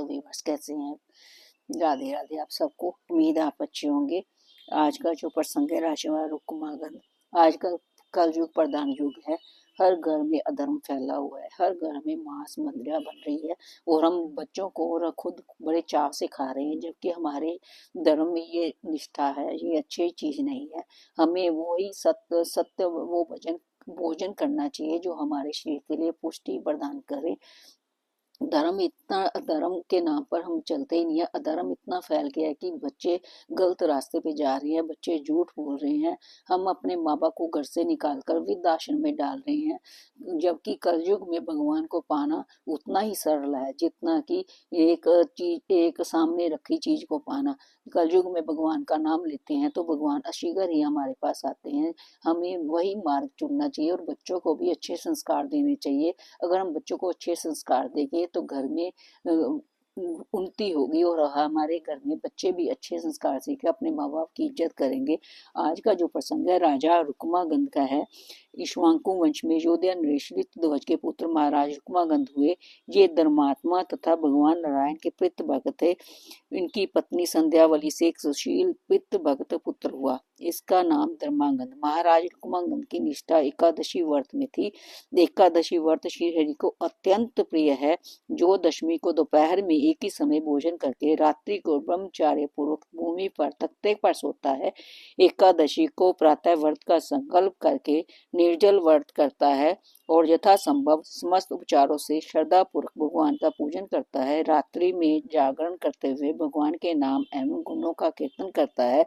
Viewers, कैसे हैं? राधे राधे आप सबको। उम्मीद है आप अच्छे होंगे। आज का जो प्रसंग है राशिवार रुक्मागंध। आज का कलयुग प्रधान युग है। हर घर में अधर्म फैला हुआ है, हर घर में मांस मदिरा बन रही है और हम बच्चों को और खुद बड़े चाव से खा रहे हैं, जबकि हमारे धर्म में ये निष्ठा है, ये अच्छी चीज नहीं है। हमें वही सत्य सत्य वो भोजन भोजन करना चाहिए जो हमारे शरीर के लिए पुष्टि प्रदान करे। धर्म के नाम पर हम चलते ही नहीं है। अधर्म इतना फैल गया है कि बच्चे गलत रास्ते पे जा रहे हैं, बच्चे झूठ बोल रहे हैं। हम अपने माँ बाप को घर से निकाल कर वृद्धाश्रम में डाल रहे हैं, जबकि कलयुग में भगवान को पाना उतना ही सरल है जितना कि एक सामने रखी चीज को पाना। कलयुग में भगवान का नाम लेते हैं तो भगवान अशीघ्र ही हमारे पास आते हैं। हमें वही मार्ग चुनना चाहिए और बच्चों को भी अच्छे संस्कार देने चाहिए। अगर हम बच्चों को अच्छे संस्कार देंगे तो घर में उन्नति होगी और हमारे घर में बच्चे भी अच्छे संस्कार सीखे अपने माँ बाप की इज्जत करेंगे। आज का जो प्रसंग है राजा रुक्मागंध का है। इक्ष्वाकु वंश में योध्या नरेश ध्वज के पुत्र महाराज रुक्मागंध हुए। ये धर्मात्मा तथा भगवान नारायण के प्रीत भक्त थे। इनकी पत्नी संध्यावली से एक सुशील प्रीत भक्त पुत्र हुआ। इसका नाम धर्मांगद। महाराज रुक्मांगद की निष्ठा एकादशी व्रत में थी। एकादशी व्रत श्री हरि को अत्यंत प्रिय है। जो दशमी को दोपहर में एक ही समय भोजन करके रात्रि को ब्रह्मचार्य पूर्वक भूमि पर तख्ते पर सोता है, एकादशी को प्रातः व्रत का संकल्प करके निर्जल व्रत करता है और यथासंभव समस्त उपचारों से श्रद्धा पूर्वक भगवान का पूजन करता है, रात्रि में जागरण करते हुए भगवान के नाम एवं गुणों का कीर्तन करता है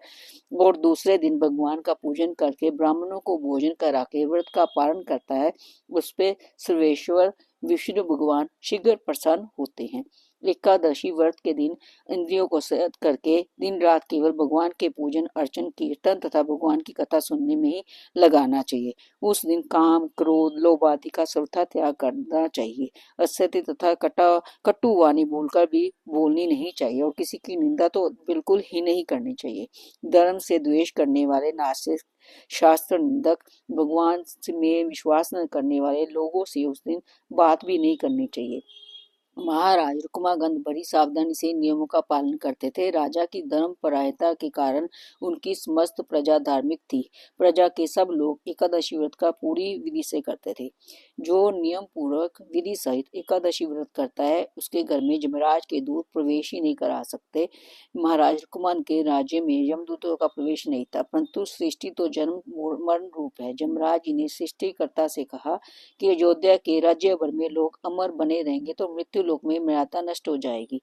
और दूसरे दिन भगवान का पूजन करके ब्राह्मणों को भोजन करा के व्रत का पालन करता है, उस पे सर्वेश्वर विष्णु भगवान शीघ्र प्रसन्न होते हैं। एकादशी व्रत के दिन इंद्रियों को संयत करके दिन रात केवल भगवान के पूजन अर्चन कीर्तन तथा भगवान की कथा सुनने में ही लगाना चाहिए। उस दिन काम क्रोध लोभ आदि का सर्वथा त्याग करना चाहिए। असत्य तथा कटु वाणी बोलकर भी बोलनी नहीं चाहिए और किसी की निंदा तो बिल्कुल ही नहीं करनी चाहिए। धर्म से द्वेष करने वाले नास्तिक, शास्त्र निंदक, भगवान में विश्वास न करने वाले लोगों से उस दिन बात भी नहीं करनी चाहिए। महाराज रुक्मागंध बड़ी सावधानी से नियमों का पालन करते थे। राजा की धर्मपरायणता के कारण उनकी समस्त प्रजा धार्मिक थी। प्रजा के सब लोग एकादशी व्रत का पूरी विधि से करते थे। जो नियम पूर्वक विधि सहित एकादशी व्रत करता है उसके घर में यमराज के दूत प्रवेश ही नहीं करा सकते। महाराज रुक्मांगद के राज्य में यमदूतों का प्रवेश नहीं था, परंतु सृष्टि तो जन्म मरण रूप है। यमराज जी ने सृष्टिकर्ता से कहा कि अयोध्या के राज्य भर में लोग अमर बने रहेंगे तो मृत्यु लोक में मर्यादा नष्ट हो जाएगी।